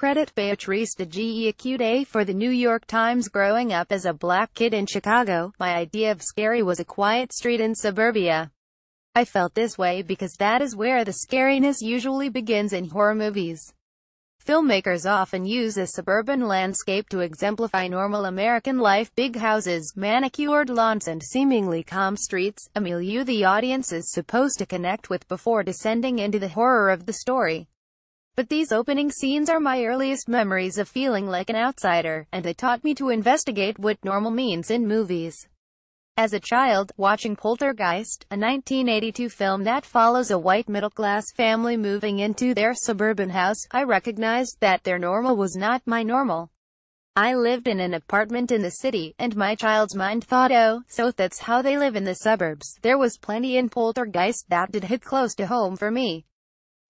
CreditBéatrice de Géa, cute A for the New York Times. Growing up as a black kid in Chicago, my idea of scary was a quiet street in suburbia. I felt this way because that is where the scariness usually begins in horror movies. Filmmakers often use a suburban landscape to exemplify normal American life: big houses, manicured lawns, and seemingly calm streets, a milieu the audience is supposed to connect with before descending into the horror of the story. But these opening scenes are my earliest memories of feeling like an outsider, and they taught me to investigate what normal means in movies. As a child, watching Poltergeist, a 1982 film that follows a white middle-class family moving into their suburban house, I recognized that their normal was not my normal. I lived in an apartment in the city, and my child's mind thought, oh, so that's how they live in the suburbs. There was plenty in Poltergeist that did hit close to home for me.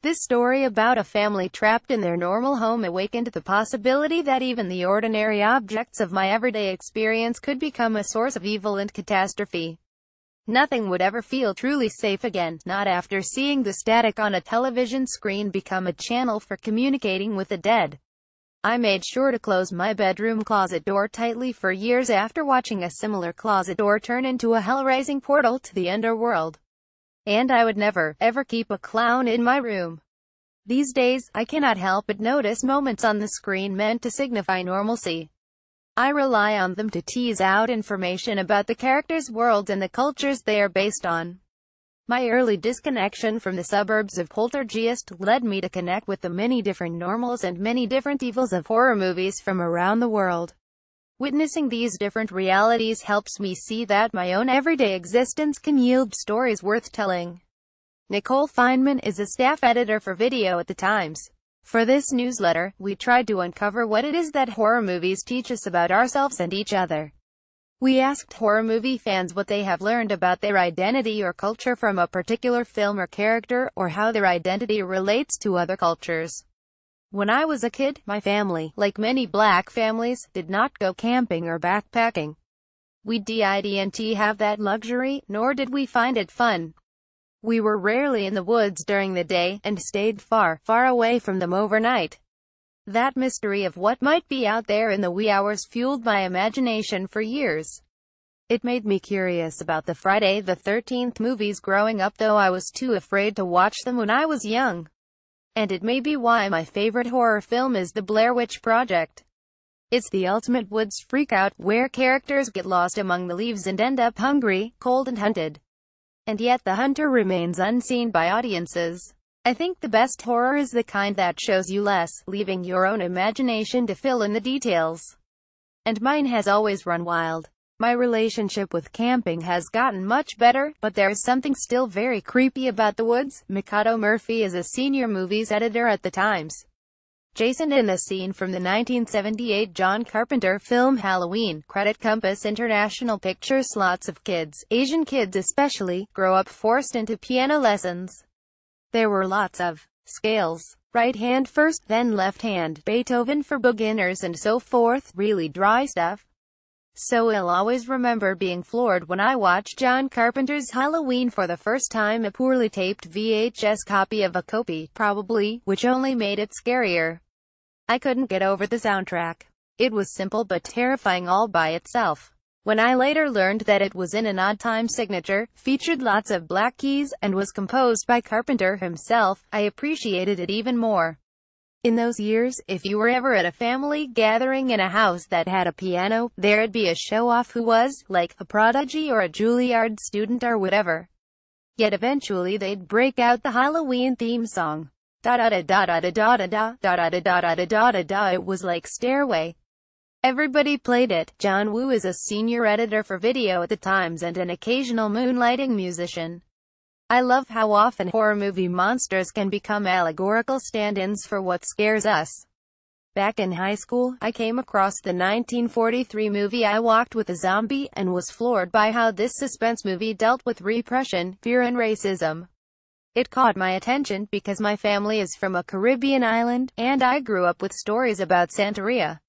This story about a family trapped in their normal home awakened the possibility that even the ordinary objects of my everyday experience could become a source of evil and catastrophe. Nothing would ever feel truly safe again, not after seeing the static on a television screen become a channel for communicating with the dead. I made sure to close my bedroom closet door tightly for years after watching a similar closet door turn into a hell-raising portal to the underworld. And I would never, ever keep a clown in my room. These days, I cannot help but notice moments on the screen meant to signify normalcy. I rely on them to tease out information about the characters' worlds and the cultures they are based on. My early disconnection from the suburbs of Poltergeist led me to connect with the many different normals and many different evils of horror movies from around the world. Witnessing these different realities helps me see that my own everyday existence can yield stories worth telling. Nicole Feynman is a staff editor for video at the Times. For this newsletter, we tried to uncover what it is that horror movies teach us about ourselves and each other. We asked horror movie fans what they have learned about their identity or culture from a particular film or character, or how their identity relates to other cultures. When I was a kid, my family, like many black families, did not go camping or backpacking. We didn't have that luxury, nor did we find it fun. We were rarely in the woods during the day, and stayed far, far away from them overnight. That mystery of what might be out there in the wee hours fueled my imagination for years. It made me curious about the Friday the 13th movies growing up, though I was too afraid to watch them when I was young. And it may be why my favorite horror film is The Blair Witch Project. It's the ultimate woods freakout, where characters get lost among the leaves and end up hungry, cold, and hunted. And yet the hunter remains unseen by audiences. I think the best horror is the kind that shows you less, leaving your own imagination to fill in the details. And mine has always run wild. My relationship with camping has gotten much better, but there is something still very creepy about the woods. Mikado Murphy is a senior movies editor at the Times. Jason in the scene from the 1978 John Carpenter film Halloween. Credit Compass International Pictures. Lots of kids, Asian kids especially, grow up forced into piano lessons. There were lots of scales. Right hand first, then left hand, Beethoven for beginners and so forth, really dry stuff. So I'll always remember being floored when I watched John Carpenter's Halloween for the first time, a poorly taped VHS copy of a copy, probably, which only made it scarier. I couldn't get over the soundtrack. It was simple but terrifying all by itself. When I later learned that it was in an odd time signature, featured lots of black keys, and was composed by Carpenter himself, I appreciated it even more. In those years, if you were ever at a family gathering in a house that had a piano, there'd be a show-off who was, like, a prodigy or a Juilliard student or whatever. Yet eventually they'd break out the Halloween theme song. Da-da-da-da-da-da-da-da-da-da-da-da-da-da-da. It was like Stairway. Everybody played it. John Woo is a senior editor for video at the Times and an occasional moonlighting musician. I love how often horror movie monsters can become allegorical stand-ins for what scares us. Back in high school, I came across the 1943 movie I Walked with a Zombie, and was floored by how this suspense movie dealt with repression, fear and racism. It caught my attention because my family is from a Caribbean island, and I grew up with stories about Santeria.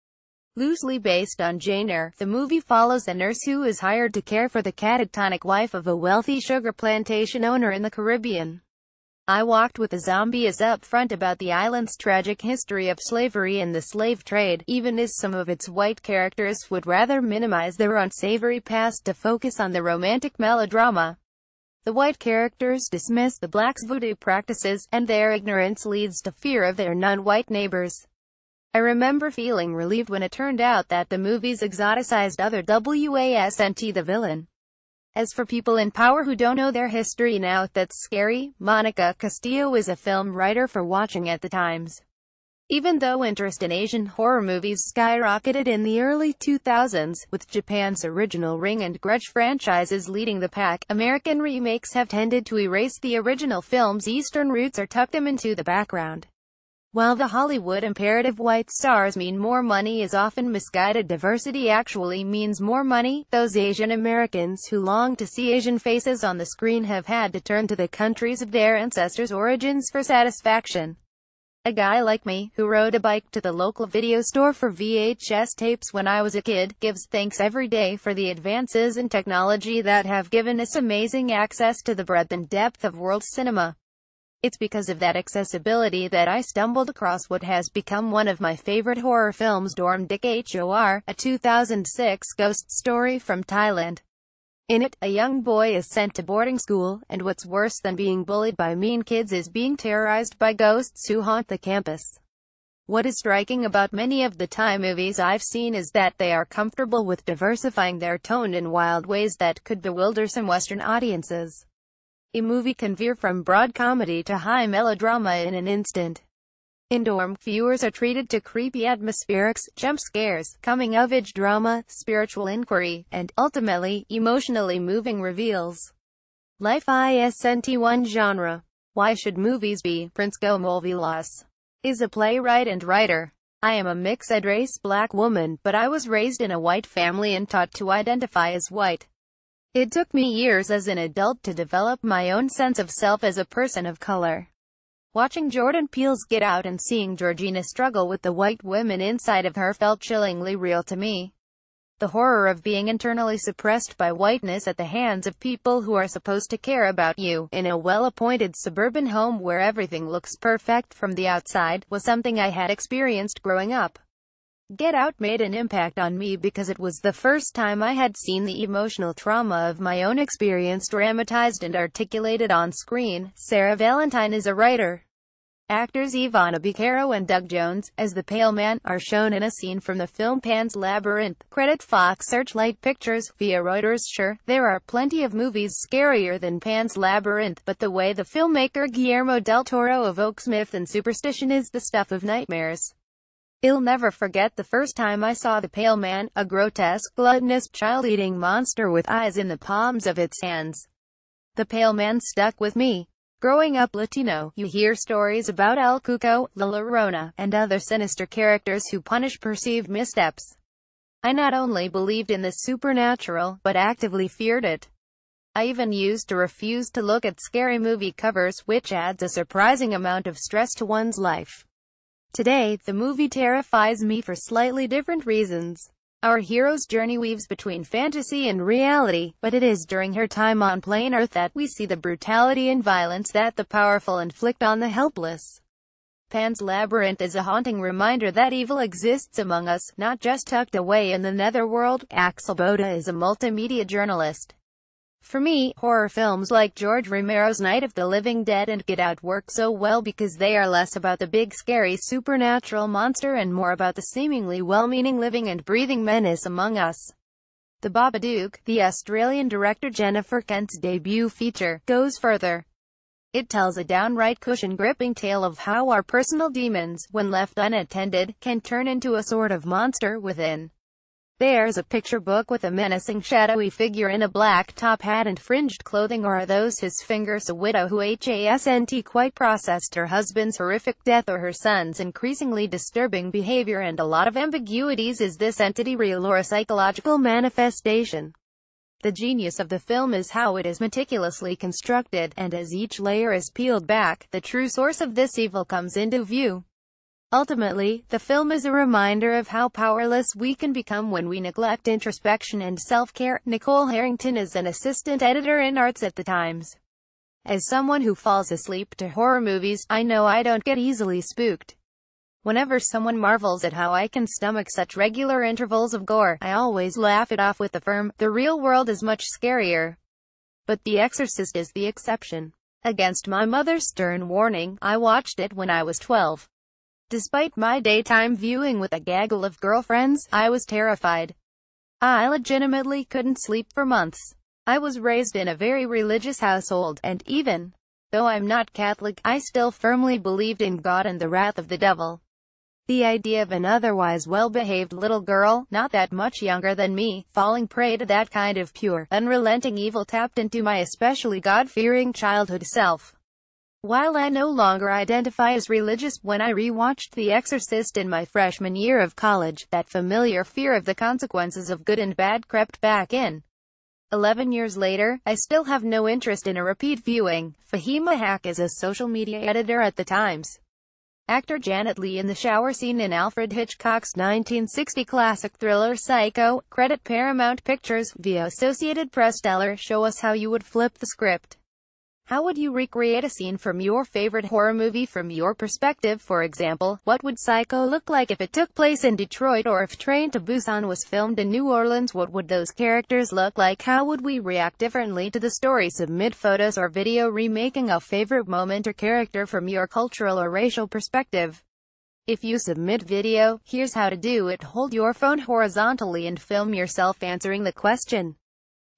Loosely based on Jane Eyre, the movie follows a nurse who is hired to care for the catatonic wife of a wealthy sugar plantation owner in the Caribbean. I Walked with a Zombie is upfront about the island's tragic history of slavery and the slave trade, even as some of its white characters would rather minimize their unsavory past to focus on the romantic melodrama. The white characters dismiss the blacks' voodoo practices, and their ignorance leads to fear of their non-white neighbors. I remember feeling relieved when it turned out that the movies exoticized other wasn't the villain. As for people in power who don't know their history now, that's scary. Monica Castillo is a film writer for Watching at the Times. Even though interest in Asian horror movies skyrocketed in the early 2000s, with Japan's original Ring and Grudge franchises leading the pack, American remakes have tended to erase the original film's Eastern roots or tuck them into the background. While the Hollywood imperative white stars mean more money is often misguided, diversity actually means more money. Those Asian Americans who long to see Asian faces on the screen have had to turn to the countries of their ancestors' origins for satisfaction. A guy like me, who rode a bike to the local video store for VHS tapes when I was a kid, gives thanks every day for the advances in technology that have given us amazing access to the breadth and depth of world cinema. It's because of that accessibility that I stumbled across what has become one of my favorite horror films, Dorm Dik Hor, a 2006 ghost story from Thailand. In it, a young boy is sent to boarding school, and what's worse than being bullied by mean kids is being terrorized by ghosts who haunt the campus. What is striking about many of the Thai movies I've seen is that they are comfortable with diversifying their tone in wild ways that could bewilder some Western audiences. A movie can veer from broad comedy to high melodrama in an instant. In Dorm, viewers are treated to creepy atmospherics, jump scares, coming-of-age drama, spiritual inquiry, and, ultimately, emotionally moving reveals. Life isn't one genre. Why should movies be? Prince Gomovilas is a playwright and writer. I am a mixed-race black woman, but I was raised in a white family and taught to identify as white. It took me years as an adult to develop my own sense of self as a person of color. Watching Jordan Peele's Get Out and seeing Georgina struggle with the white women inside of her felt chillingly real to me. The horror of being internally suppressed by whiteness at the hands of people who are supposed to care about you, in a well-appointed suburban home where everything looks perfect from the outside, was something I had experienced growing up. Get Out made an impact on me because it was the first time I had seen the emotional trauma of my own experience dramatized and articulated on screen. Sarah Valentine is a writer. Actors Ivana Bacaro and Doug Jones, as the Pale Man, are shown in a scene from the film Pan's Labyrinth. Credit Fox Searchlight Pictures, via Reuters. Sure, there are plenty of movies scarier than Pan's Labyrinth, but the way the filmmaker Guillermo del Toro evokes myth and superstition is the stuff of nightmares. I'll never forget the first time I saw The Pale Man, a grotesque, gluttonous, child-eating monster with eyes in the palms of its hands. The Pale Man stuck with me. Growing up Latino, you hear stories about El Cuco, La Llorona, and other sinister characters who punish perceived missteps. I not only believed in the supernatural, but actively feared it. I even used to refuse to look at scary movie covers, which adds a surprising amount of stress to one's life. Today, the movie terrifies me for slightly different reasons. Our hero's journey weaves between fantasy and reality, but it is during her time on plain Earth that we see the brutality and violence that the powerful inflict on the helpless. Pan's Labyrinth is a haunting reminder that evil exists among us, not just tucked away in the netherworld. Axel Boda is a multimedia journalist. For me, horror films like George Romero's Night of the Living Dead and Get Out work so well because they are less about the big scary supernatural monster and more about the seemingly well-meaning living and breathing menace among us. The Babadook, the Australian director Jennifer Kent's debut feature, goes further. It tells a downright cushion-gripping tale of how our personal demons, when left unattended, can turn into a sort of monster within. There's a picture book with a menacing shadowy figure in a black top hat and fringed clothing, or are those his fingers? A widow who hasn't quite processed her husband's horrific death or her son's increasingly disturbing behavior, and a lot of ambiguities. Is this entity real or a psychological manifestation? The genius of the film is how it is meticulously constructed, and as each layer is peeled back, the true source of this evil comes into view. Ultimately, the film is a reminder of how powerless we can become when we neglect introspection and self-care. Nicole Harrington is an assistant editor in arts at The Times. As someone who falls asleep to horror movies, I know I don't get easily spooked. Whenever someone marvels at how I can stomach such regular intervals of gore, I always laugh it off with the firm, the real world is much scarier. But The Exorcist is the exception. Against my mother's stern warning, I watched it when I was 12. Despite my daytime viewing with a gaggle of girlfriends, I was terrified. I legitimately couldn't sleep for months. I was raised in a very religious household, and even though I'm not Catholic, I still firmly believed in God and the wrath of the devil. The idea of an otherwise well-behaved little girl, not that much younger than me, falling prey to that kind of pure, unrelenting evil tapped into my especially God-fearing childhood self. While I no longer identify as religious, when I rewatched The Exorcist in my freshman year of college, that familiar fear of the consequences of good and bad crept back in. 11 years later, I still have no interest in a repeat viewing. Fahima Haque is a social media editor at The Times. Actor Janet Leigh in the shower scene in Alfred Hitchcock's 1960 classic thriller Psycho. Credit Paramount Pictures, via Associated Press. Show us how you would flip the script. How would you recreate a scene from your favorite horror movie from your perspective? For example, what would Psycho look like if it took place in Detroit, or if Train to Busan was filmed in New Orleans? What would those characters look like? How would we react differently to the story? Submit photos or video remaking a favorite moment or character from your cultural or racial perspective. If you submit video, here's how to do it. Hold your phone horizontally and film yourself answering the question.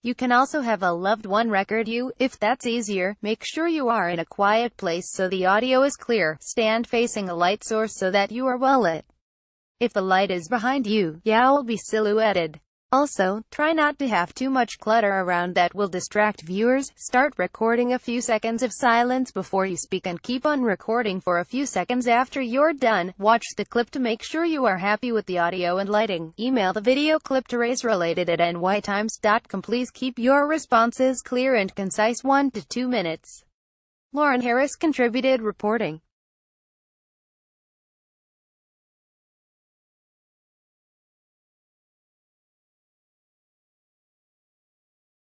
You can also have a loved one record you, if that's easier. Make sure you are in a quiet place so the audio is clear. Stand facing a light source so that you are well lit. If the light is behind you, you'll be silhouetted. Also, try not to have too much clutter around that will distract viewers. Start recording a few seconds of silence before you speak and keep on recording for a few seconds after you're done. Watch the clip to make sure you are happy with the audio and lighting. Email the video clip to racerelated@nytimes.com. Please keep your responses clear and concise, 1 to 2 minutes. Lauren Harris contributed reporting.